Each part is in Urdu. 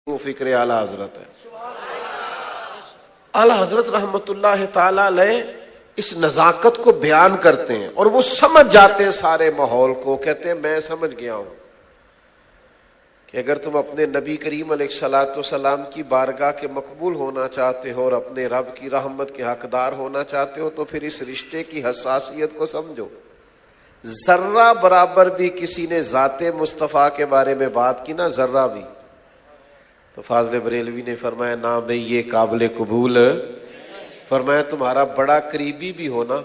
وہ فکر اعلی حضرت ہے. اعلی حضرت رحمت اللہ تعالی علیہ اس نزاکت کو بیان کرتے ہیں اور وہ سمجھ جاتے ہیں سارے ماحول کو. کہتے ہیں میں سمجھ گیا ہوں کہ اگر تم اپنے نبی کریم علیہ الصلوۃ والسلام کی بارگاہ کے مقبول ہونا چاہتے ہو اور اپنے رب کی رحمت کے حقدار ہونا چاہتے ہو تو پھر اس رشتے کی حساسیت کو سمجھو. ذرہ برابر بھی کسی نے ذات مصطفیٰ کے بارے میں بات کی نا، ذرہ بھی، تو فاضل بریلوی نے فرمایا نہ بھئی یہ قابل قبول. فرمایا تمہارا بڑا قریبی بھی ہونا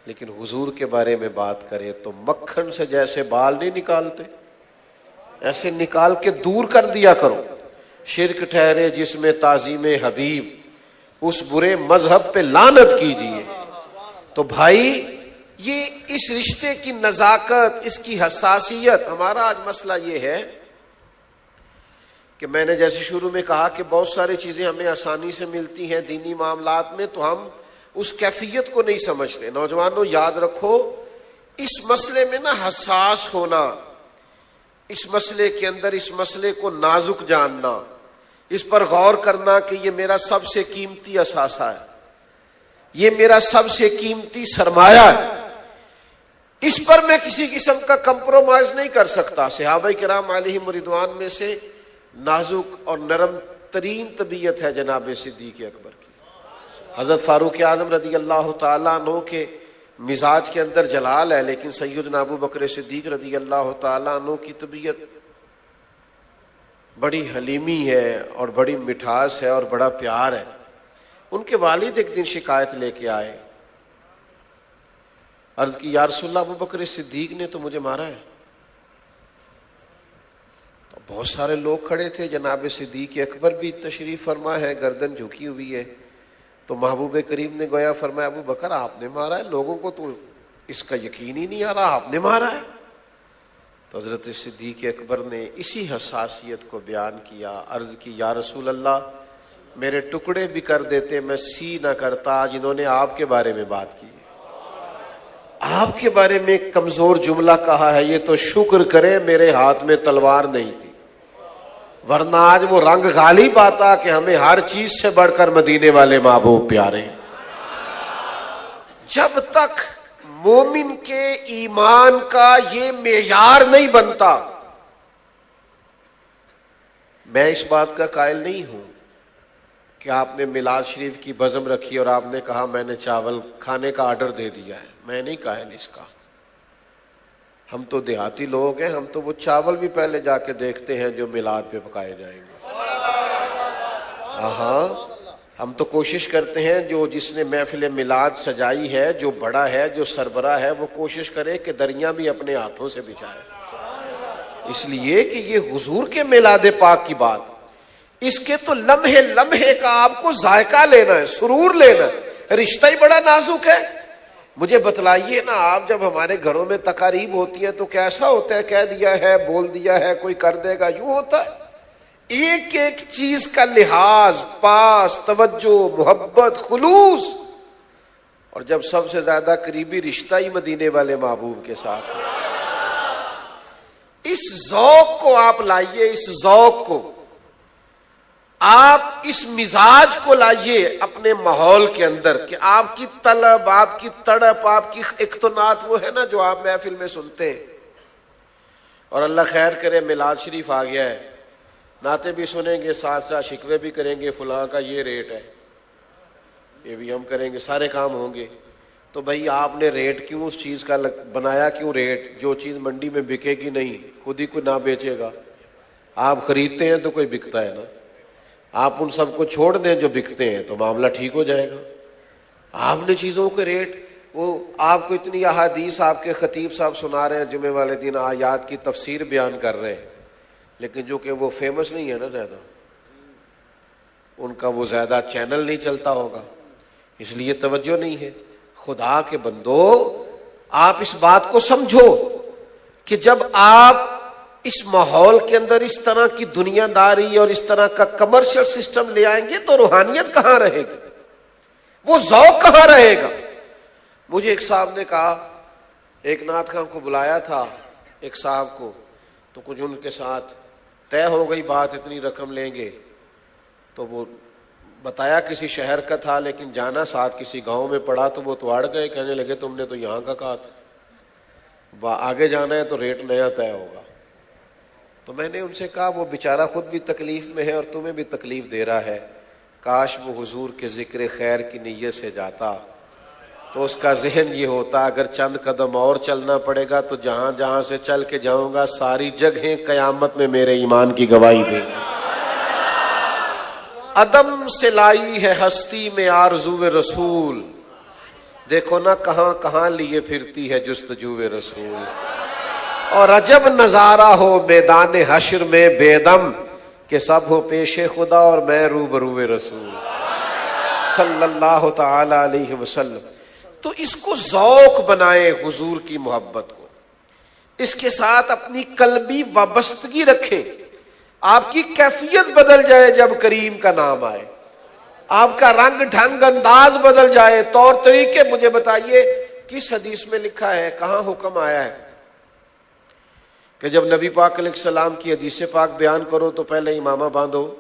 لیکن حضور کے بارے میں بات کرے تو مکھن سے جیسے بال نہیں نکالتے ایسے نکال کے دور کر دیا کرو. شرک ٹھہرے جس میں تعظیم حبیب، اس برے مذہب پہ لعنت کیجیے. تو بھائی یہ اس رشتے کی نزاکت، اس کی حساسیت. ہمارا آج مسئلہ یہ ہے کہ میں نے جیسے شروع میں کہا کہ بہت ساری چیزیں ہمیں آسانی سے ملتی ہیں دینی معاملات میں، تو ہم اس کیفیت کو نہیں سمجھتے. نوجوانوں یاد رکھو، اس مسئلے میں نا حساس ہونا، اس مسئلے کے اندر اس مسئلے کو نازک جاننا، اس پر غور کرنا کہ یہ میرا سب سے قیمتی اثاثہ ہے، یہ میرا سب سے قیمتی سرمایہ ہے، اس پر میں کسی قسم کا کمپرومائز نہیں کر سکتا. صحابہ کرام علیہم رضوان میں سے نازک اور نرم ترین طبیعت ہے جناب صدیق اکبر کی. حضرت فاروق اعظم رضی اللہ تعالیٰ عنہ کے مزاج کے اندر جلال ہے، لیکن سیدنا ابو بکر صدیق رضی اللہ تعالیٰ عنہ کی طبیعت بڑی حلیمی ہے اور بڑی مٹھاس ہے اور بڑا پیار ہے. ان کے والد ایک دن شکایت لے کے آئے، عرض کی یا رسول اللہ ابو بکر صدیق نے تو مجھے مارا ہے. بہت سارے لوگ کھڑے تھے، جناب صدیق اکبر بھی تشریف فرما ہے، گردن جھکی ہوئی ہے. تو محبوب کریم نے گویا فرمایا ابو بکر آپ نے مارا ہے، لوگوں کو تو اس کا یقین ہی نہیں آ رہا آپ نے مارا ہے. تو حضرت صدیق اکبر نے اسی حساسیت کو بیان کیا. عرض کی یا رسول اللہ میرے ٹکڑے بھی کر دیتے میں سی نہ کرتا جنہوں نے آپ کے بارے میں بات کی. آپ کے بارے میں کمزور جملہ کہا ہے، یہ تو شکر کرے میرے ہاتھ میں تلوار نہیں تھی، ورنہ آج وہ رنگ غالب آتا کہ ہمیں ہر چیز سے بڑھ کر مدینے والے محبوب پیارے. جب تک مومن کے ایمان کا یہ معیار نہیں بنتا، میں اس بات کا قائل نہیں ہوں کہ آپ نے میلاد شریف کی بزم رکھی اور آپ نے کہا میں نے چاول کھانے کا آرڈر دے دیا ہے. میں نہیں قائل اس کا. ہم تو دیہاتی لوگ ہیں، ہم تو وہ چاول بھی پہلے جا کے دیکھتے ہیں جو میلاد پہ پکائے جائیں گے. ہاں ہم تو کوشش کرتے ہیں جو جس نے محفل میلاد سجائی ہے، جو بڑا ہے، جو سربراہ ہے، وہ کوشش کرے کہ دریاں بھی اپنے ہاتھوں سے بچھائے. اس لیے کہ یہ حضور کے میلاد پاک کی بات، اس کے تو لمحے لمحے کا آپ کو ذائقہ لینا ہے، سرور لینا ہے. رشتہ ہی بڑا نازک ہے. مجھے بتلائیے نا، آپ جب ہمارے گھروں میں تقاریب ہوتی ہے تو کیسا ہوتا ہے؟ کہہ دیا ہے، بول دیا ہے، کوئی کر دے گا، یوں ہوتا ہے. ایک ایک چیز کا لحاظ، پاس، توجہ، محبت، خلوص، اور جب سب سے زیادہ قریبی رشتہ ہی مدینے والے محبوب کے ساتھ ہے. اس ذوق کو آپ لائیے، اس ذوق کو آپ اس مزاج کو لائیے اپنے ماحول کے اندر کہ آپ کی طلب، آپ کی تڑپ، آپ کی اقتناط وہ ہے نا جو آپ محفل میں سنتے ہیں. اور اللہ خیر کرے میلاد شریف آ گیا ہے، نعتیں بھی سنیں گے، ساتھ ساتھ شکوے بھی کریں گے، فلاں کا یہ ریٹ ہے، یہ بھی ہم کریں گے، سارے کام ہوں گے. تو بھائی آپ نے ریٹ کیوں اس چیز کا بنایا؟ کیوں ریٹ؟ جو چیز منڈی میں بکے گی نہیں، خود ہی کوئی نہ بیچے گا. آپ خریدتے ہیں تو کوئی بکتا ہے نا. آپ ان سب کو چھوڑ دیں جو بکتے ہیں تو معاملہ ٹھیک ہو جائے گا. آپ نے چیزوں کے ریٹ، وہ آپ کو اتنی احادیث آپ کے خطیب صاحب سنا رہے ہیں، جمعے والے دن آیات کی تفسیر بیان کر رہے ہیں، لیکن جو کہ وہ فیمس نہیں ہے نا زیادہ، ان کا وہ زیادہ چینل نہیں چلتا ہوگا، اس لیے توجہ نہیں ہے. خدا کے بندو آپ اس بات کو سمجھو کہ جب آپ اس ماحول کے اندر اس طرح کی دنیا داری اور اس طرح کا کمرشل سسٹم لے آئیں گے تو روحانیت کہاں رہے گی؟ وہ ذوق کہاں رہے گا؟ مجھے ایک صاحب نے کہا، ایک نعت خواں کو بلایا تھا ایک صاحب کو، تو کچھ ان کے ساتھ طے ہو گئی بات اتنی رقم لیں گے. تو وہ بتایا کسی شہر کا تھا لیکن جانا ساتھ کسی گاؤں میں پڑا, تو وہ تو اڑ گئے, کہنے لگے تم نے تو یہاں کا کہا تھا, آگے جانا ہے تو ریٹ نیا طے ہوگا. تو میں نے ان سے کہا وہ بیچارہ خود بھی تکلیف میں ہے اور تمہیں بھی تکلیف دے رہا ہے, کاش وہ حضور کے ذکر خیر کی نیت سے جاتا تو اس کا ذہن یہ ہوتا اگر چند قدم اور چلنا پڑے گا تو جہاں جہاں سے چل کے جاؤں گا ساری جگہیں قیامت میں میرے ایمان کی گواہی دیں گی. عدم سے لائی ہے ہستی میں آرزو رسول, دیکھو نا کہاں کہاں لیے پھرتی ہے جستجو رسول. اور عجب نظارہ ہو میدان حشر میں بے دم کہ سب ہو پیش خدا اور میں روبرو رسول صلی اللہ تعالی علیہ وسلم. تو اس کو ذوق بنائے حضور کی محبت کو, اس کے ساتھ اپنی قلبی وابستگی رکھیں. آپ کی کیفیت بدل جائے جب کریم کا نام آئے, آپ کا رنگ ڈھنگ انداز بدل جائے, طور طریقے. مجھے بتائیے کس حدیث میں لکھا ہے, کہاں حکم آیا ہے کہ جب نبی پاک علیہ السلام کی حدیث پاک بیان کرو تو پہلے امامہ باندھو,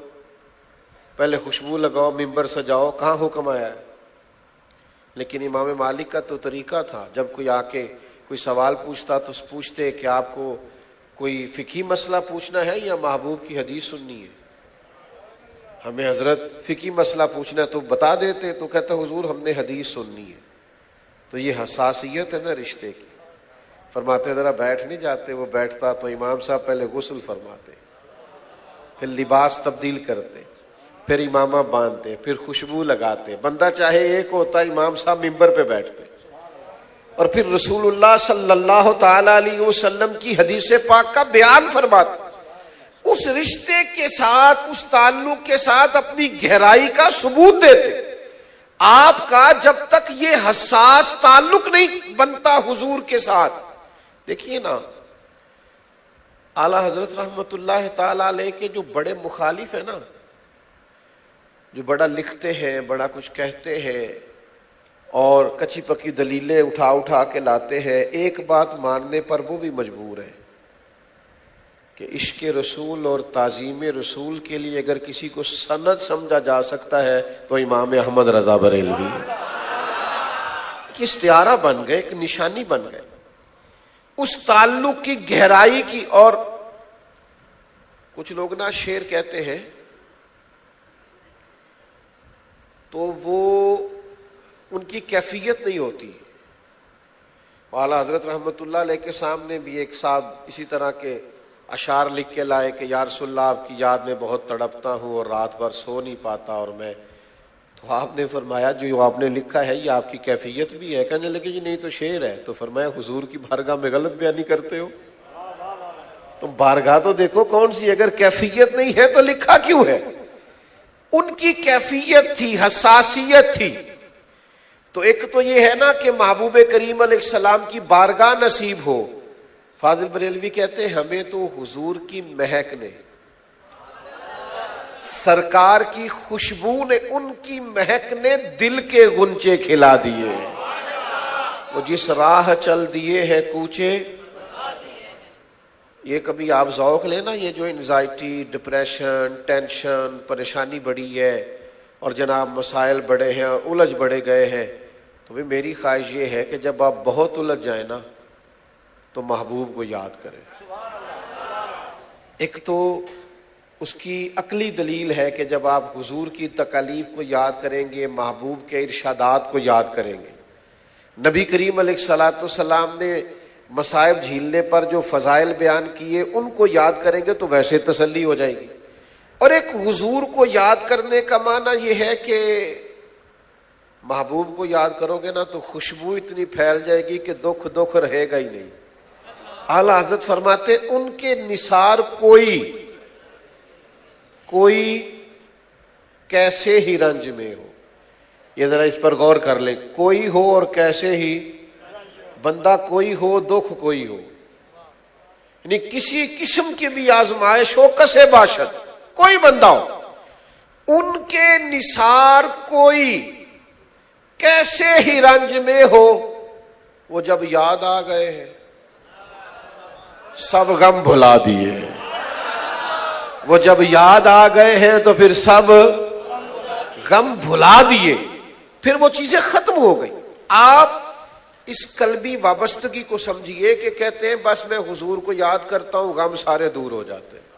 پہلے خوشبو لگاؤ, ممبر سجاؤ؟ کہاں حکم آیا ہے؟ لیکن امام مالک کا تو طریقہ تھا, جب کوئی آ کے کوئی سوال پوچھتا تو پوچھتے کہ آپ کو کوئی فقہی مسئلہ پوچھنا ہے یا محبوب کی حدیث سننی ہے؟ ہمیں حضرت فقہی مسئلہ پوچھنا ہے تو بتا دیتے, تو کہتے حضور ہم نے حدیث سننی ہے. تو یہ حساسیت ہے نا رشتے کی. فرماتے ذرا بیٹھ نہیں جاتے؟ وہ بیٹھتا تو امام صاحب پہلے غسل فرماتے, پھر لباس تبدیل کرتے, پھر امامہ باندھتے, پھر خوشبو لگاتے. بندہ چاہے ایک ہوتا, امام صاحب ممبر پہ بیٹھتے اور پھر رسول اللہ صلی اللہ تعالی علیہ وسلم کی حدیث پاک کا بیان فرماتے. اس رشتے کے ساتھ, اس تعلق کے ساتھ اپنی گہرائی کا ثبوت دیتے. آپ کا جب تک یہ حساس تعلق نہیں بنتا حضور کے ساتھ, دیکھیے نا اعلی حضرت رحمت اللہ تعالی علیہ کے جو بڑے مخالف ہیں نا, جو بڑا لکھتے ہیں, بڑا کچھ کہتے ہیں اور کچی پکی دلیلیں اٹھا اٹھا کے لاتے ہیں, ایک بات ماننے پر وہ بھی مجبور ہے کہ عشق رسول اور تعظیم رسول کے لیے اگر کسی کو سند سمجھا جا سکتا ہے تو امام احمد رضا بریلوی استعارہ بن گئے, ایک نشانی بن گئے اس تعلق کی گہرائی کی. اور کچھ لوگ نا شعر کہتے ہیں تو وہ ان کی کیفیت نہیں ہوتی. اعلیٰ حضرت رحمت اللہ علیہ کے سامنے بھی ایک صاحب اسی طرح کے اشعار لکھ کے لائے کہ یا رسول اللہ آپ کی یاد میں بہت تڑپتا ہوں اور رات بھر سو نہیں پاتا, اور میں تو آپ نے فرمایا جو آپ نے لکھا ہے یہ آپ کی کیفیت بھی ہے. کہنے لگے جی نہیں تو شعر ہے. تو فرمایا حضور کی بارگاہ میں غلط بیانی کرتے ہو, تم بارگاہ تو دیکھو کون سی, اگر کیفیت نہیں ہے تو لکھا کیوں ہے؟ ان کی کیفیت تھی, حساسیت تھی. تو ایک تو یہ ہے نا کہ محبوب کریم علیہ السلام کی بارگاہ نصیب ہو. فاضل بریلوی کہتے ہیں ہمیں تو حضور کی مہک نے, سرکار کی خوشبو نے, ان کی مہک نے دل کے غنچے کھلا دیے. وہ جس راہ چل دیے ہے کوچے, یہ کبھی آپ ذوق لینا, یہ جو انزائٹی, ڈپریشن, ٹینشن, پریشانی بڑی ہے اور جناب مسائل بڑے ہیں اور الجھ بڑے گئے ہیں, تو بھی میری خواہش یہ ہے کہ جب آپ بہت الجھ جائیں نا تو محبوب کو یاد کریں. ایک تو اس کی عقلی دلیل ہے کہ جب آپ حضور کی تکالیف کو یاد کریں گے, محبوب کے ارشادات کو یاد کریں گے, نبی کریم علیہ الصلوۃ والسلام نے مصائب جھیلنے پر جو فضائل بیان کیے ان کو یاد کریں گے تو ویسے تسلی ہو جائے گی. اور ایک حضور کو یاد کرنے کا معنی یہ ہے کہ محبوب کو یاد کرو گے نا تو خوشبو اتنی پھیل جائے گی کہ دکھ دکھ رہے گا ہی نہیں. اعلیٰ حضرت فرماتے ان کے نثار کوئی کیسے ہی رنج میں ہو. یہ ذرا اس پر غور کر لیں, کوئی ہو اور کیسے ہی, بندہ کوئی ہو دکھ کوئی ہو, یعنی کسی قسم کی بھی آزمائش ہو, کسے باشد کوئی بندہ ہو, ان کے نثار کوئی کیسے ہی رنج میں ہو, وہ جب یاد آ گئے ہیں سب غم بھلا دیے. وہ جب یاد آ گئے ہیں تو پھر سب غم بھلا دیے، پھر وہ چیزیں ختم ہو گئی۔ آپ اس قلبی وابستگی کو سمجھیے کہ کہتے ہیں بس میں حضور کو یاد کرتا ہوں، غم سارے دور ہو جاتے ہیں،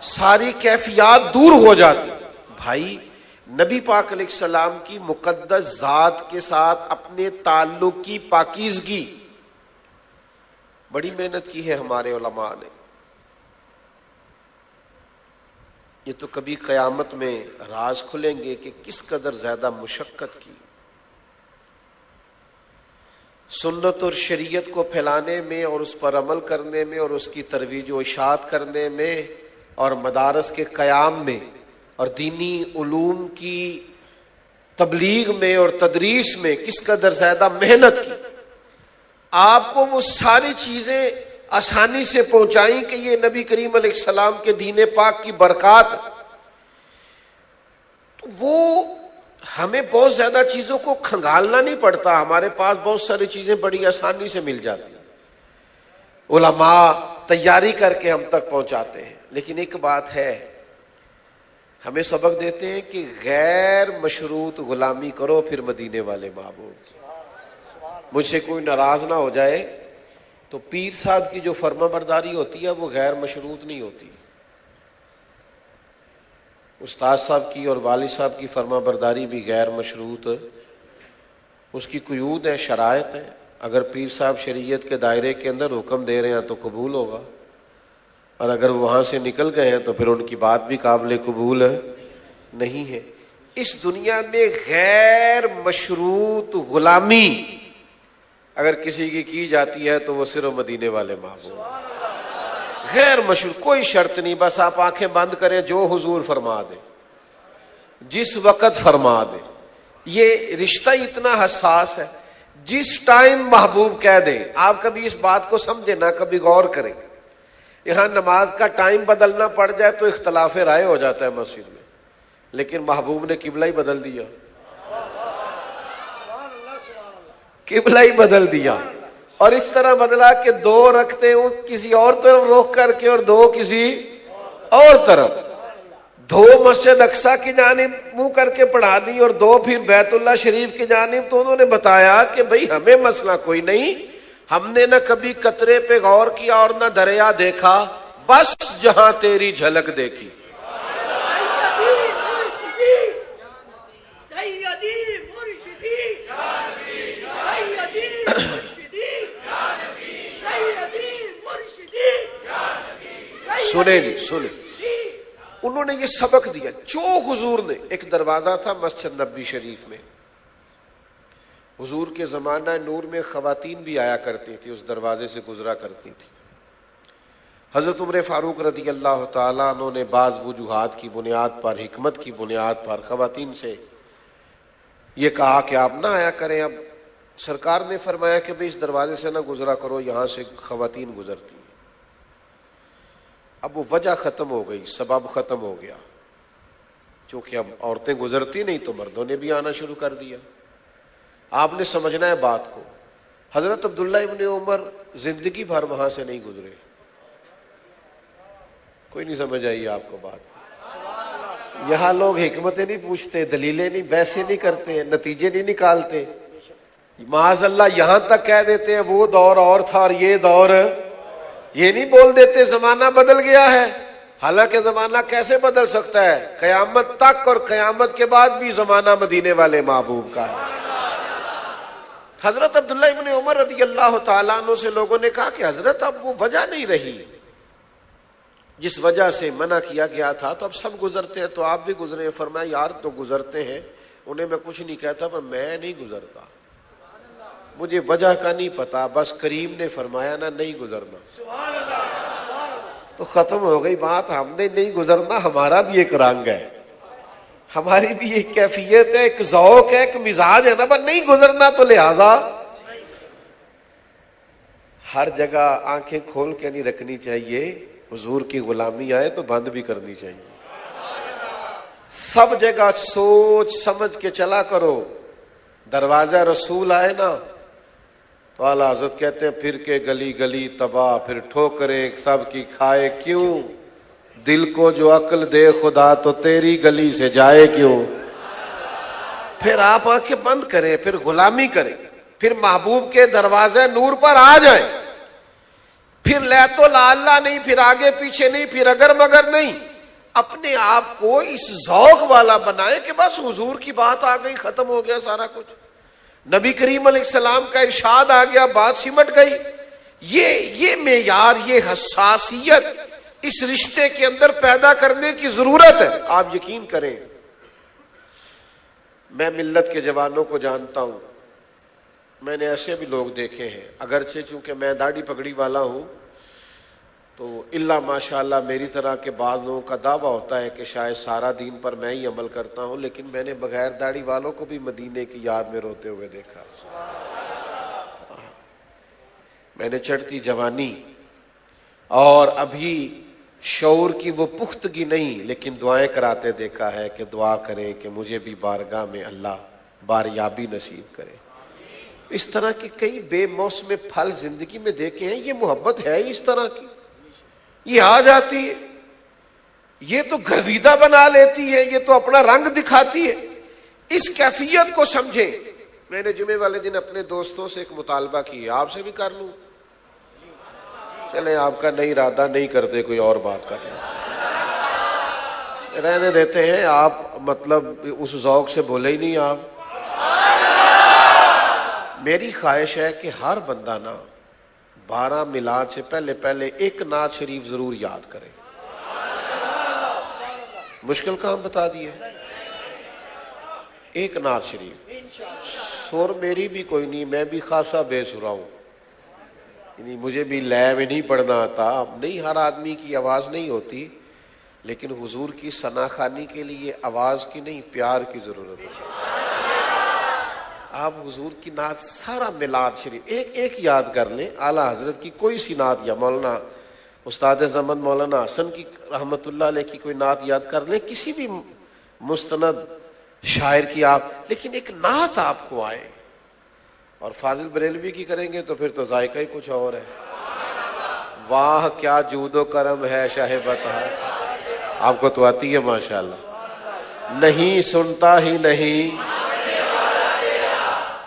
ساری کیفیات دور ہو جاتی۔ بھائی نبی پاک علیہ السلام کی مقدس ذات کے ساتھ اپنے تعلق کی پاکیزگی بڑی محنت کی ہے ہمارے علماء نے۔ یہ تو کبھی قیامت میں راز کھلیں گے کہ کس قدر زیادہ مشقت کی۔ سنت اور شریعت کو پھیلانے میں اور اس پر عمل کرنے میں اور اس کی ترویج و اشاعت کرنے میں اور مدارس کے قیام میں اور دینی علوم کی تبلیغ میں اور تدریس میں کس قدر زیادہ محنت کی۔ آپ کو وہ ساری چیزیں آسانی سے پہنچائیں کہ یہ نبی کریم علیہ السلام کے دین پاک کی برکات، تو وہ ہمیں بہت زیادہ چیزوں کو کھنگالنا نہیں پڑتا، ہمارے پاس بہت ساری چیزیں بڑی آسانی سے مل جاتی ہیں، علماء تیاری کر کے ہم تک پہنچاتے ہیں۔ لیکن ایک بات ہے، ہمیں سبق دیتے ہیں کہ غیر مشروط غلامی کرو پھر مدینے والے محبوب۔ مجھ سے کوئی ناراض نہ ہو جائے، تو پیر صاحب کی جو فرما برداری ہوتی ہے وہ غیر مشروط نہیں ہوتی، استاد صاحب کی اور والد صاحب کی فرما برداری بھی غیر مشروط، اس کی قیود ہے، شرائط ہے۔ اگر پیر صاحب شریعت کے دائرے کے اندر حکم دے رہے ہیں تو قبول ہوگا، اور اگر وہاں سے نکل گئے ہیں تو پھر ان کی بات بھی قابل قبول نہیں ہے۔ اس دنیا میں غیر مشروط غلامی اگر کسی کی جاتی ہے تو وہ صرف مدینے والے محبوب، غیر مشروط، کوئی شرط نہیں، بس آپ آنکھیں بند کریں، جو حضور فرما دے، جس وقت فرما دے۔ یہ رشتہ اتنا حساس ہے، جس ٹائم محبوب کہہ دیں۔ آپ کبھی اس بات کو سمجھے نہ، کبھی غور کریں۔ یہاں نماز کا ٹائم بدلنا پڑ جائے تو اختلاف رائے ہو جاتا ہے مسجد میں، لیکن محبوب نے قبلہ ہی بدل دیا، قبلہ ہی بدل دیا، اور اس طرح بدلا کہ 2 رکھتے ہوں کسی اور طرف رخ کر کے اور 2 کسی اور طرف، 2 مسجد اقصی کی جانب منہ کر کے پڑھا دی اور 2 پھر بیت اللہ شریف کی جانب۔ تو انہوں نے بتایا کہ بھئی ہمیں مسئلہ کوئی نہیں، ہم نے نہ کبھی قطرے پہ غور کیا اور نہ دریا دیکھا، بس جہاں تیری جھلک دیکھی۔ سنیں انہوں نے یہ سبق دیا جو حضور نے۔ ایک دروازہ تھا مسجد نبوی شریف میں، حضور کے زمانہ نور میں خواتین بھی آیا کرتی تھی، اس دروازے سے گزرا کرتی تھی۔ حضرت عمر فاروق رضی اللہ تعالیٰ عنہ نے بعض وجوہات کی بنیاد پر، حکمت کی بنیاد پر خواتین سے یہ کہا کہ آپ نہ آیا کریں۔ اب سرکار نے فرمایا کہ بھئی اس دروازے سے نہ گزرا کرو، یہاں سے خواتین گزرتی ہیں۔ اب وہ وجہ ختم ہو گئی، سبب ختم ہو گیا، چونکہ اب عورتیں گزرتی نہیں تو مردوں نے بھی آنا شروع کر دیا۔ آپ نے سمجھنا ہے بات کو۔ حضرت عبداللہ ابن عمر زندگی بھر وہاں سے نہیں گزرے، کوئی نہیں سمجھ آئی آپ کو بات۔ یہاں لوگ حکمتیں نہیں پوچھتے، دلیلیں نہیں، بحثیں نہیں کرتے، نتیجے نہیں نکالتے، معاذ اللہ یہاں تک کہہ دیتے ہیں وہ دور اور تھا اور یہ دور، یہ نہیں بول دیتے زمانہ بدل گیا ہے۔ حالانکہ زمانہ کیسے بدل سکتا ہے؟ قیامت تک اور قیامت کے بعد بھی زمانہ مدینے والے محبوب کا ہے۔ حضرت عبداللہ ابن عمر رضی اللہ تعالیٰ عنہ سے لوگوں نے کہا کہ حضرت اب وہ وجہ نہیں رہی جس وجہ سے منع کیا گیا تھا، تو اب سب گزرتے ہیں تو آپ بھی گزرے۔ فرمایا یار تو گزرتے ہیں، انہیں میں کچھ نہیں کہتا، پر میں نہیں گزرتا، مجھے وجہ کا نہیں پتا، بس کریم نے فرمایا نا نہیں گزرنا، تو ختم ہو گئی بات۔ ہم نے نہیں گزرنا، ہمارا بھی ایک رنگ ہے، ہماری بھی ایک کیفیت ہے، ایک ذوق ہے، ایک مزاج ہے نا، پر نہیں گزرنا تو لہذا ہر جگہ آنکھیں کھول کے نہیں رکھنی چاہیے، حضور کی غلامی آئے تو بند بھی کرنی چاہیے۔ سب جگہ سوچ سمجھ کے چلا کرو۔ دروازہ رسول آئے نا تو اعلیٰ حضرت کہتے ہیں پھر کے گلی گلی تباہ، پھر ٹھوکریں سب کی کھائے کیوں، دل کو جو عقل دے خدا تو تیری گلی سے جائے کیوں. پھر آپ آنکھیں بند کریں, پھر غلامی کریں, پھر محبوب کے دروازے نور پر آ جائیں, پھر لے تو لا اللہ نہیں, پھر آگے پیچھے نہیں, پھر اگر مگر نہیں. اپنے آپ کو اس ذوق والا بنائے کہ بس حضور کی بات آ گئی, ختم ہو گیا سارا کچھ. نبی کریم علیہ السلام کا ارشاد آ گیا, بات سمٹ گئی. یہ معیار, یہ حساسیت اس رشتے کے اندر پیدا کرنے کی ضرورت ہے. آپ یقین کریں, میں ملت کے جوانوں کو جانتا ہوں, میں نے ایسے بھی لوگ دیکھے ہیں, اگرچہ چونکہ میں داڑھی پگڑی والا ہوں تو اللہ ماشاءاللہ میری طرح کے بعض لوگوں کا دعویٰ ہوتا ہے کہ شاید سارا دین پر میں ہی عمل کرتا ہوں, لیکن میں نے بغیر داڑھی والوں کو بھی مدینے کی یاد میں روتے ہوئے دیکھا. میں نے چڑھتی جوانی اور ابھی شعور کی وہ پختگی نہیں لیکن دعائیں کراتے دیکھا ہے کہ دعا کریں کہ مجھے بھی بارگاہ میں اللہ باریابی نصیب کرے. اس طرح کے کئی بے موسم پھل زندگی میں دیکھے ہیں. یہ محبت ہے اس طرح کی, یہ آ جاتی ہے, یہ تو گرویدہ بنا لیتی ہے, یہ تو اپنا رنگ دکھاتی ہے. اس کیفیت کو سمجھیں. میں نے جمعے والے دن اپنے دوستوں سے ایک مطالبہ کیا, آپ سے بھی کر لوں. چلیں آپ کا نہیں ارادہ, نہیں کرتے کوئی اور بات کر لیں, رہنے دیتے ہیں. آپ مطلب اس ذوق سے بولے ہی نہیں آپ. میری خواہش ہے کہ ہر بندہ نا 12 میلاد سے پہلے ایک نعت شریف ضرور یاد کرے. مشکل کام بتا دیے, ایک نعت شریف. سور میری بھی کوئی نہیں, میں بھی خاصا بے سرا ہوں, یعنی مجھے بھی لے میں نہیں پڑھنا آتا. نہیں, ہر آدمی کی آواز نہیں ہوتی, لیکن حضور کی ثنا خوانی کے لیے آواز کی نہیں پیار کی ضرورت ہے. آپ حضور کی نعت سارا میلاد شریف ایک یاد کر لیں. اعلیٰ حضرت کی کوئی سی نعت, یا مولانا استاد زمن مولانا حسن کی رحمت اللہ علیہ کی کوئی نعت یاد کر لیں, کسی بھی مستند شاعر کی آپ, لیکن ایک نعت آپ کو آئے. اور فاضل بریلوی کی کریں گے تو پھر تو ذائقہ ہی کچھ اور ہے. واہ کیا جود و کرم ہے شاہ بتا, آپ کو تو آتی ہے ماشاءاللہ. نہیں سنتا ہی نہیں.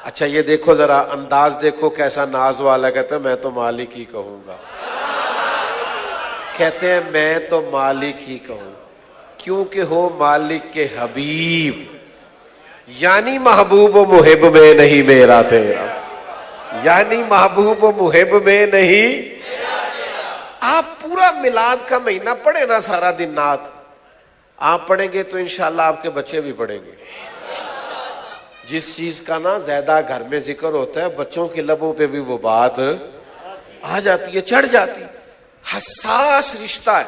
اچھا یہ دیکھو ذرا انداز دیکھو کیسا ناز والا, کہتا ہے میں تو مالک ہی کہوں گا. کہتے ہیں میں تو مالک ہی کہوں, کیونکہ ہو مالک کے حبیب, یعنی محبوب و محب میں نہیں میرا تیرا, یعنی محبوب و محب میں نہیں. آپ پورا میلاد کا مہینہ پڑھیں نا, سارا دن نعت آپ پڑھیں گے تو انشاءاللہ آپ کے بچے بھی پڑھیں گے. جس چیز کا نا زیادہ گھر میں ذکر ہوتا ہے, بچوں کے لبوں پہ بھی وہ بات آ جاتی ہے, چڑھ جاتی. حساس رشتہ ہے,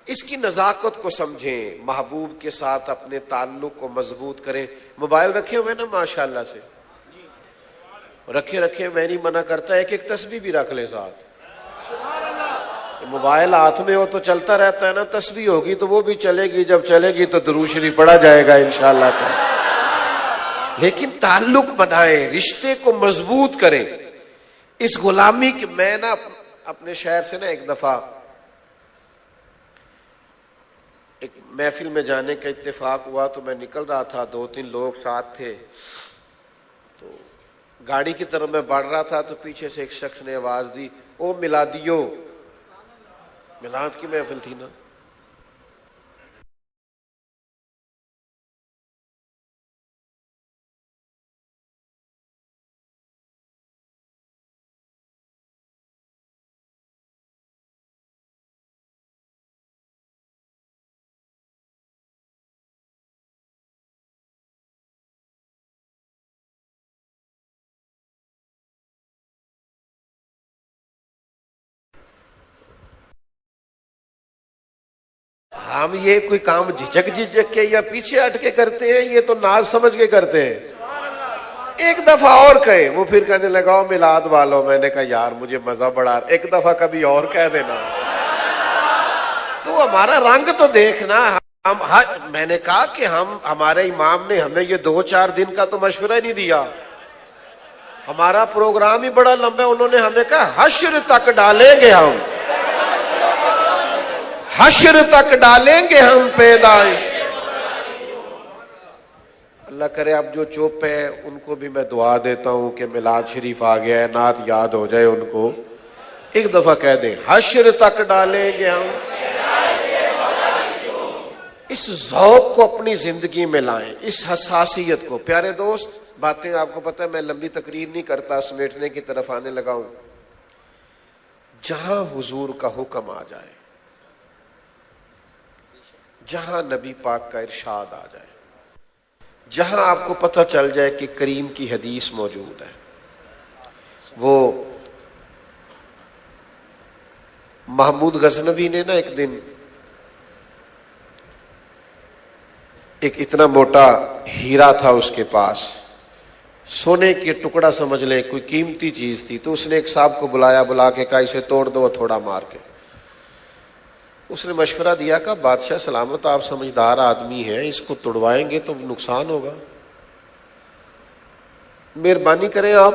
اس کی نزاکت کو سمجھیں, محبوب کے ساتھ اپنے تعلق کو مضبوط کریں. موبائل رکھے ہوئے نا ماشاءاللہ سے, رکھے میں نہیں منع کرتا, ایک تسبیح بھی رکھ لیں ساتھ. موبائل ہاتھ میں ہو تو چلتا رہتا ہے نا, تسبیح ہوگی تو وہ بھی چلے گی, جب چلے گی تو درود شریف پڑھا جائے گا انشاءاللہ تعالی. لیکن تعلق بنائیں, رشتے کو مضبوط کریں. اس غلامی کی, میں نا اپنے شہر سے نا ایک دفعہ ایک محفل میں جانے کا اتفاق ہوا, تو میں نکل رہا تھا, 2-3 لوگ ساتھ تھے, تو گاڑی کی طرف میں بڑھ رہا تھا تو پیچھے سے ایک شخص نے آواز دی, او میلادیو. میلاد کی محفل تھی نا, ہم یہ کوئی کام جھجک کے یا پیچھے ہٹ کے کرتے ہیں, یہ تو ناز سمجھ کے کرتے ہیں. ایک دفعہ اور کہے, وہ پھر کہنے لگا میلاد والوں. میں نے کہا یار مجھے مزہ بڑا, ایک دفعہ کبھی اور کہہ دینا. تو ہمارا رنگ تو دیکھنا. میں نے کہا کہ ہمارے امام نے ہمیں یہ 2-4 دن کا تو مشورہ ہی نہیں دیا, ہمارا پروگرام ہی بڑا لمبا ہے. انہوں نے ہمیں کہا حشر تک ڈالیں گے ہم, حشر تک ڈالیں گے ہم پیدائش. اللہ کرے اب جو چوپ ہیں ان کو بھی میں دعا دیتا ہوں کہ میلاد شریف آ گیا ہے، نعت یاد ہو جائے ان کو. ایک دفعہ کہہ دیں حشر تک ڈالیں گے ہم. اس ذوق کو اپنی زندگی میں لائیں، اس حساسیت کو. پیارے دوست، باتیں آپ کو پتہ ہے میں لمبی تقریر نہیں کرتا، سمیٹنے کی طرف آنے لگا ہوں. جہاں حضور کا حکم آ جائے، جہاں نبی پاک کا ارشاد آ جائے، جہاں آپ کو پتہ چل جائے کہ کریم کی حدیث موجود ہے. وہ محمود غزنوی نے نا ایک دن ایک اتنا موٹا ہیرا تھا اس کے پاس، سونے کے ٹکڑا سمجھ لیں، کوئی قیمتی چیز تھی. تو اس نے ایک صاحب کو بلا کے کہا اسے توڑ دو تھوڑا مار کے. اس نے مشورہ دیا کہ بادشاہ سلامت، آپ سمجھدار آدمی ہیں، اس کو توڑوائیں گے تو نقصان ہوگا، مہربانی کریں آپ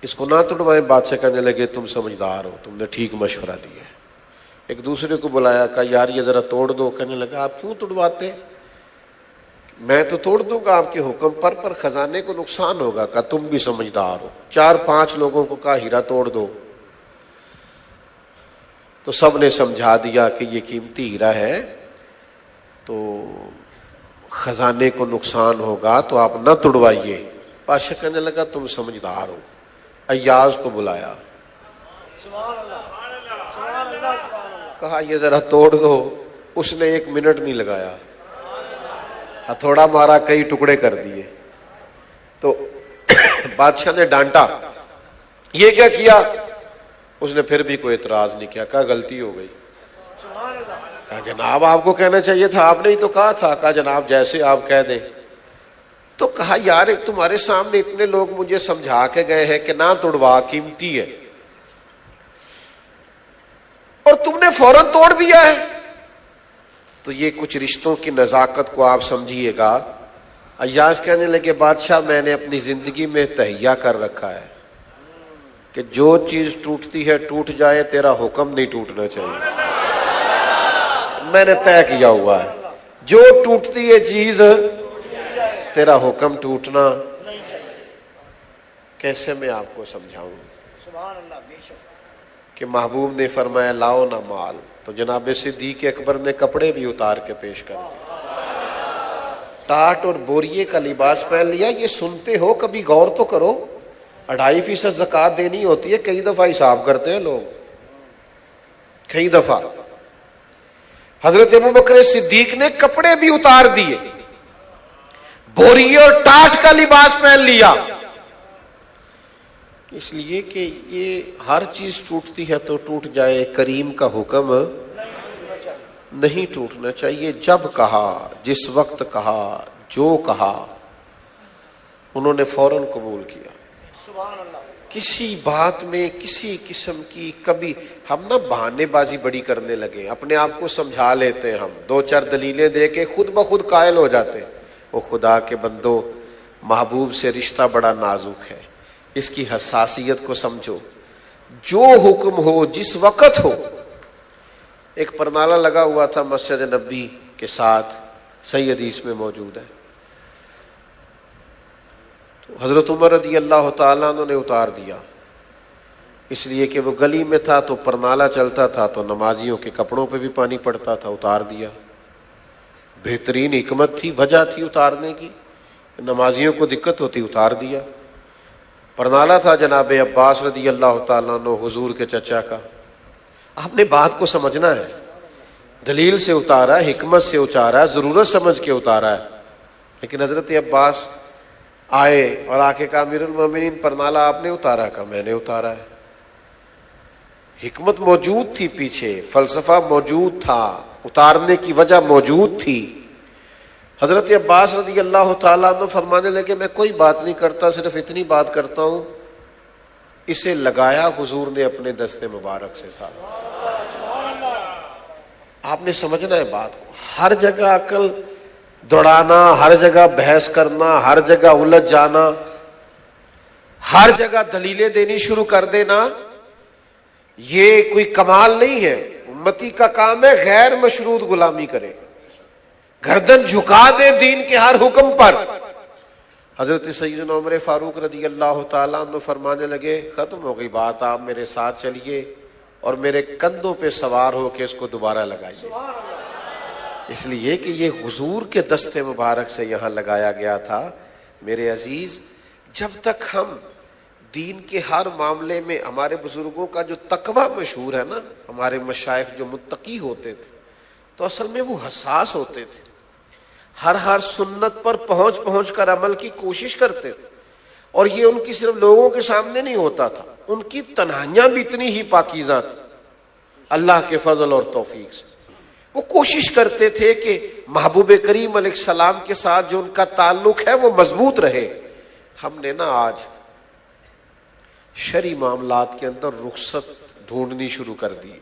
اس کو نہ توڑوائیں. بادشاہ کہنے لگے تم سمجھدار ہو، تم نے ٹھیک مشورہ دیا ہے. ایک دوسرے کو بلایا، کہا یار یہ ذرا توڑ دو. کہنے لگا آپ کیوں توڑواتے؟ میں تو توڑ دوں گا آپ کے حکم پر خزانے کو نقصان ہوگا. کہا تم بھی سمجھدار ہو. 4-5 لوگوں کو کہا ہیرا توڑ دو، تو سب نے سمجھا دیا کہ یہ قیمتی ہیرا ہے تو خزانے کو نقصان ہوگا، تو آپ نہ توڑوائیے. بادشاہ کہنے لگا تم سمجھدار ہو. ایاز کو بلایا، کہا یہ ذرا توڑ دو. اس نے 1 منٹ نہیں لگایا، ہتھوڑا مارا، کئی ٹکڑے کر دیے. تو بادشاہ نے ڈانٹا یہ کیا کیا؟ اس نے پھر بھی کوئی اعتراض نہیں کیا. کہا غلطی ہو گئی. کہا جناب آپ کو کہنا چاہیے تھا، آپ نے ہی تو کہا تھا. کہا جناب جیسے آپ کہہ دیں. تو کہا یار تمہارے سامنے اتنے لوگ مجھے سمجھا کے گئے ہیں کہ نہ توڑوا، قیمتی ہے، اور تم نے فوراً توڑ دیا ہے. تو یہ کچھ رشتوں کی نزاکت کو آپ سمجھیے گا. ایاز کہنے لگے بادشاہ میں نے اپنی زندگی میں تہیہ کر رکھا ہے کہ جو چیز ٹوٹتی ہے ٹوٹ جائے، تیرا حکم نہیں ٹوٹنا چاہیے. میں نے طے کیا ہوا ہے جو ٹوٹتی ہے چیز، تیرا حکم ٹوٹنا. کیسے میں آپ کو سمجھاؤں کہ محبوب نے فرمایا لاؤ نہ مال، تو جناب صدیق اکبر نے کپڑے بھی اتار کے پیش کر دیے، ٹاٹ اور بوریے کا لباس پہن لیا. یہ سنتے ہو کبھی غور تو کرو، 2.5% زکوٰۃ دینی ہوتی ہے، کئی دفعہ حساب کرتے ہیں لوگ، کئی دفعہ. حضرت ابوبکر صدیق نے کپڑے بھی اتار دیے، بوریے اور ٹاٹ کا لباس پہن لیا، اس لیے کہ یہ ہر چیز ٹوٹتی ہے تو ٹوٹ جائے، کریم کا حکم نہیں ٹوٹنا چاہیے. جب کہا، جس وقت کہا، جو کہا، انہوں نے فوراً قبول کیا. کسی بات میں کسی قسم کی کبھی ہم نہ بہانے بازی بڑی کرنے لگے، اپنے آپ کو سمجھا لیتے ہیں، ہم 2-4 دلیلیں دے کے خود بخود قائل ہو جاتے ہیں. وہ خدا کے بندو، محبوب سے رشتہ بڑا نازک ہے، اس کی حساسیت کو سمجھو. جو حکم ہو، جس وقت ہو. ایک پرنالہ لگا ہوا تھا مسجد نبی کے ساتھ، صحیح حدیث میں موجود ہے. تو حضرت عمر رضی اللہ تعالیٰ عنہ نے اتار دیا، اس لیے کہ وہ گلی میں تھا تو پرنالہ چلتا تھا تو نمازیوں کے کپڑوں پہ بھی پانی پڑتا تھا، اتار دیا. بہترین حکمت تھی، وجہ تھی اتارنے کی، نمازیوں کو دقت ہوتی، اتار دیا. پرنالہ تھا جناب عباس رضی اللہ تعالیٰ عنہ، حضور کے چچا کا. آپ نے بات کو سمجھنا ہے، دلیل سے اتارا ہے، حکمت سے اتارا ہے، ضرورت سمجھ کے اتارا ہے. لیکن حضرت عباس آئے اور آ کے کہا امیر المومنین پرنالہ آپ نے اتارا؟ کہا میں نے اتارا ہے. حکمت موجود تھی پیچھے، فلسفہ موجود تھا، اتارنے کی وجہ موجود تھی. حضرت عباس رضی اللہ تعالیٰ عنہ فرمانے لگے میں کوئی بات نہیں کرتا، صرف اتنی بات کرتا ہوں، اسے لگایا حضور نے اپنے دست مبارک سے تھا. آپ نے سمجھنا ہے بات کو. ہر جگہ عقل دوڑانا، ہر جگہ بحث کرنا، ہر جگہ الجھ جانا، ہر جگہ دلیلیں دینی شروع کر دینا، یہ کوئی کمال نہیں ہے. امتی کا کام ہے غیر مشروط غلامی کرے, گردن جھکا دے دین کے ہر حکم پر. حضرت سیدنا عمر فاروق رضی اللہ تعالیٰ عنہ فرمانے لگے ختم ہو گئی بات, آپ میرے ساتھ چلیے اور میرے کندھوں پہ سوار ہو کے اس کو دوبارہ لگائیے. اس لیے کہ یہ حضور کے دستے مبارک سے یہاں لگایا گیا تھا. میرے عزیز, جب تک ہم دین کے ہر معاملے میں, ہمارے بزرگوں کا جو تقوی مشہور ہے نا, ہمارے مشائخ جو متقی ہوتے تھے تو اصل میں وہ حساس ہوتے تھے, ہر سنت پر پہنچ کر عمل کی کوشش کرتے تھے. اور یہ ان کی صرف لوگوں کے سامنے نہیں ہوتا تھا, ان کی تنہائیاں بھی اتنی ہی پاکیزہ تھیں اللہ کے فضل اور توفیق سے. وہ کوشش کرتے تھے کہ محبوب کریم علیہ السلام کے ساتھ جو ان کا تعلق ہے وہ مضبوط رہے. ہم نے نا آج شرعی معاملات کے اندر رخصت ڈھونڈنی شروع کر دی.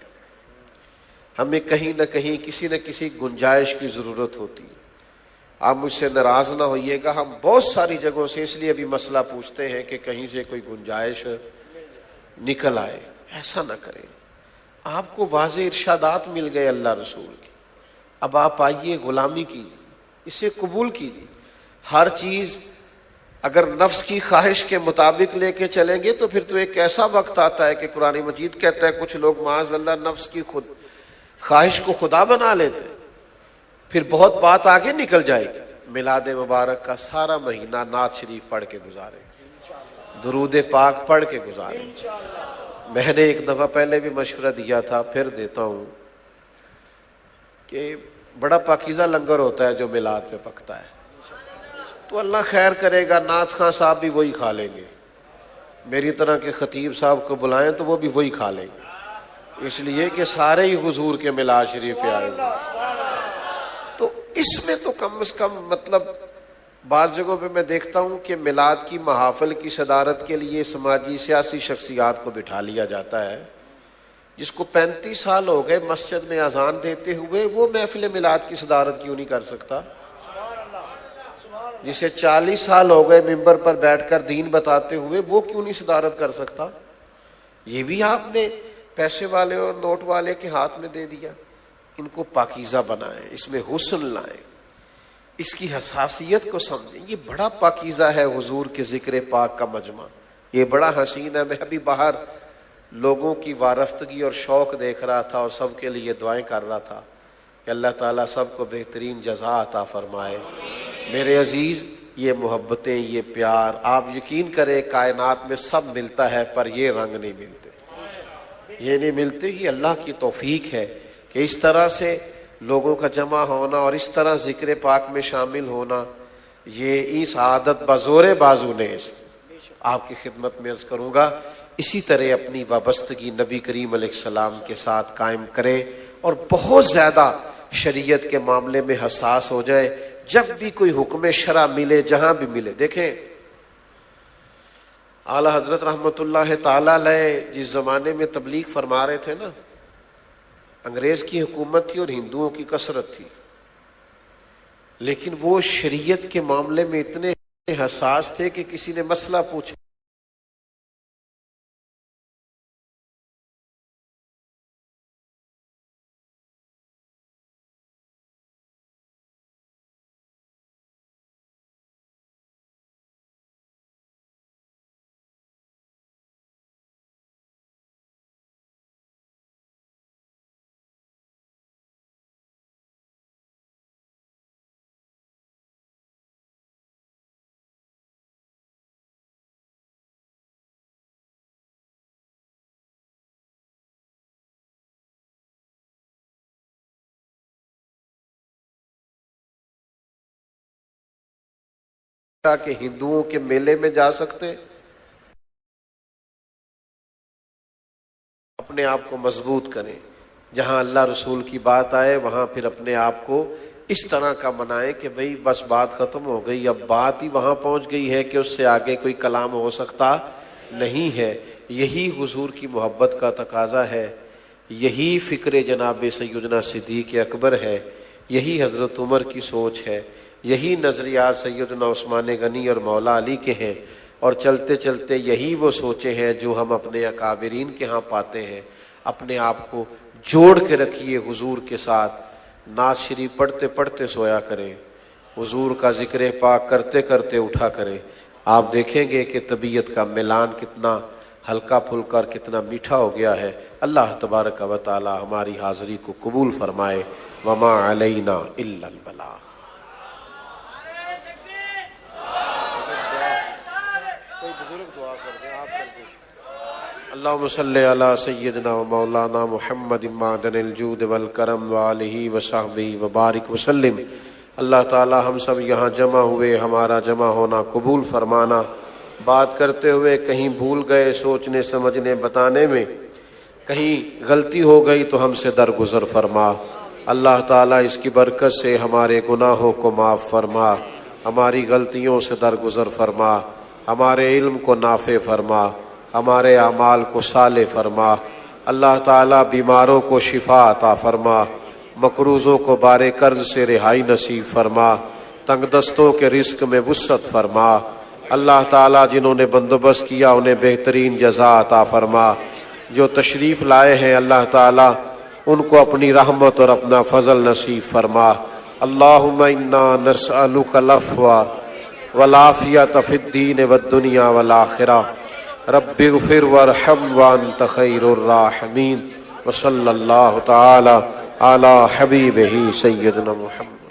ہمیں کہیں نہ کہیں کسی نہ کسی گنجائش کی ضرورت ہوتی ہے. آپ مجھ سے ناراض نہ ہوئیے گا, ہم بہت ساری جگہوں سے اس لیے بھی مسئلہ پوچھتے ہیں کہ کہیں سے کوئی گنجائش نکل آئے. ایسا نہ کریں. آپ کو واضح ارشادات مل گئے اللہ رسول کے, اب آپ آئیے غلامی کیجیے, اسے قبول کیجیے. ہر چیز اگر نفس کی خواہش کے مطابق لے کے چلیں گے تو پھر تو ایک ایسا وقت آتا ہے کہ قرآن مجید کہتا ہے کچھ لوگ معاذ اللہ نفس کی خواہش کو خدا بنا لیتے ہیں. پھر بہت بات آگے نکل جائے گی. میلاد مبارک کا سارا مہینہ نعت شریف پڑھ کے گزارے, درود پاک پڑھ کے گزارے. میں نے ایک دفعہ پہلے بھی مشورہ دیا تھا, پھر دیتا ہوں کہ بڑا پاکیزہ لنگر ہوتا ہے جو میلاد پہ پکتا ہے, تو اللہ خیر کرے گا نعت خاں صاحب بھی وہی کھا لیں گے, میری طرح کے خطیب صاحب کو بلائیں تو وہ بھی وہی کھا لیں گے, اس لیے کہ سارے ہی حضور کے میلاد شریف پہ آئے گے. تو اس میں تو کم از کم مطلب بعض جگہوں پہ میں دیکھتا ہوں کہ میلاد کی محافل کی صدارت کے لیے سماجی سیاسی شخصیات کو بٹھا لیا جاتا ہے. جس کو 35 سال ہو گئے مسجد میں اذان دیتے ہوئے, وہ محفل میلاد کی صدارت کیوں نہیں کر سکتا؟ جسے 40 سال ہو گئے ممبر پر بیٹھ کر دین بتاتے ہوئے, وہ کیوں نہیں صدارت کر سکتا؟ یہ بھی آپ نے پیسے والے اور نوٹ والے کے ہاتھ میں دے دیا. ان کو پاکیزہ بنائیں, اس میں حسن لائیں, اس کی حساسیت کو سمجھیں. یہ بڑا پاکیزہ ہے حضور کے ذکر پاک کا مجمع, یہ بڑا حسین ہے. میں ابھی باہر لوگوں کی وارفتگی اور شوق دیکھ رہا تھا اور سب کے لیے دعائیں کر رہا تھا کہ اللہ تعالیٰ سب کو بہترین جزا عطا فرمائے. میرے عزیز, یہ محبتیں, یہ پیار, آپ یقین کریں کائنات میں سب ملتا ہے پر یہ رنگ نہیں ملتے, یہ نہیں ملتے. یہ اللہ کی توفیق ہے کہ اس طرح سے لوگوں کا جمع ہونا اور اس طرح ذکر پاک میں شامل ہونا, یہ اس عادت بزور بازو نیز آپ کی خدمت میں عرض کروں گا. اسی طرح اپنی وابستگی نبی کریم علیہ السلام کے ساتھ قائم کرے اور بہت زیادہ شریعت کے معاملے میں حساس ہو جائے. جب بھی کوئی حکم شرع ملے, جہاں بھی ملے, دیکھیں اعلی حضرت رحمت اللہ تعالی علیہ جس زمانے میں تبلیغ فرما رہے تھے نا, انگریز کی حکومت تھی اور ہندوؤں کی کثرت تھی, لیکن وہ شریعت کے معاملے میں اتنے حساس تھے کہ کسی نے مسئلہ پوچھا کہ ہندوؤں کے میلے میں جا سکتے, اپنے آپ کو مضبوط کریں. جہاں اللہ رسول کی بات آئے وہاں پھر اپنے آپ کو اس طرح کا بنائیں کہ بھئی بس بات ختم ہو گئی, اب بات ہی وہاں پہنچ گئی ہے کہ اس سے آگے کوئی کلام ہو سکتا نہیں ہے. یہی حضور کی محبت کا تقاضا ہے, یہی فکر جناب سیدنا صدیق اکبر ہے, یہی حضرت عمر کی سوچ ہے, یہی نظریات سیدنا عثمان غنی اور مولا علی کے ہیں, اور چلتے چلتے یہی وہ سوچے ہیں جو ہم اپنے اکابرین کے ہاں پاتے ہیں. اپنے آپ کو جوڑ کے رکھیے حضور کے ساتھ، نعت شریف پڑھتے پڑھتے سویا کریں، حضور کا ذکر پاک کرتے کرتے اٹھا کریں، آپ دیکھیں گے کہ طبیعت کا میلان کتنا ہلکا پھلکا اور کتنا میٹھا ہو گیا ہے۔ اللہ تبارک و تعالی ہماری حاضری کو قبول فرمائے۔ وما علینا الا البلاغ۔ اللہم صلی علی سیدنا و مولانا محمد معدن الجود والکرم وآلہ وصحبہ وبارک وسلم۔ اللہ تعالی ہم سب یہاں جمع ہوئے، ہمارا جمع ہونا قبول فرمانا۔ بات کرتے ہوئے کہیں بھول گئے، سوچنے سمجھنے بتانے میں کہیں غلطی ہو گئی تو ہم سے درگزر فرما۔ اللہ تعالیٰ اس کی برکت سے ہمارے گناہوں کو معاف فرما، ہماری غلطیوں سے درگزر فرما، ہمارے علم کو نافع فرما، ہمارے اعمال کو صالح فرما۔ اللہ تعالیٰ بیماروں کو شفا عطا فرما، مقروضوں کو بار قرض سے رہائی نصیب فرما، تنگ دستوں کے رزق میں وسعت فرما۔ اللہ تعالیٰ جنہوں نے بندوبست کیا انہیں بہترین جزا عطا فرما۔ جو تشریف لائے ہیں اللہ تعالیٰ ان کو اپنی رحمت اور اپنا فضل نصیب فرما۔ اللہم انا نسألک العفو والعافیۃ فی الدین والدنیا والآخرہ۔ رب اغفر وارحم وانت خیر الراحمین۔ وصلی اللہ تعالی علی حبیبہ سیدنا محمد۔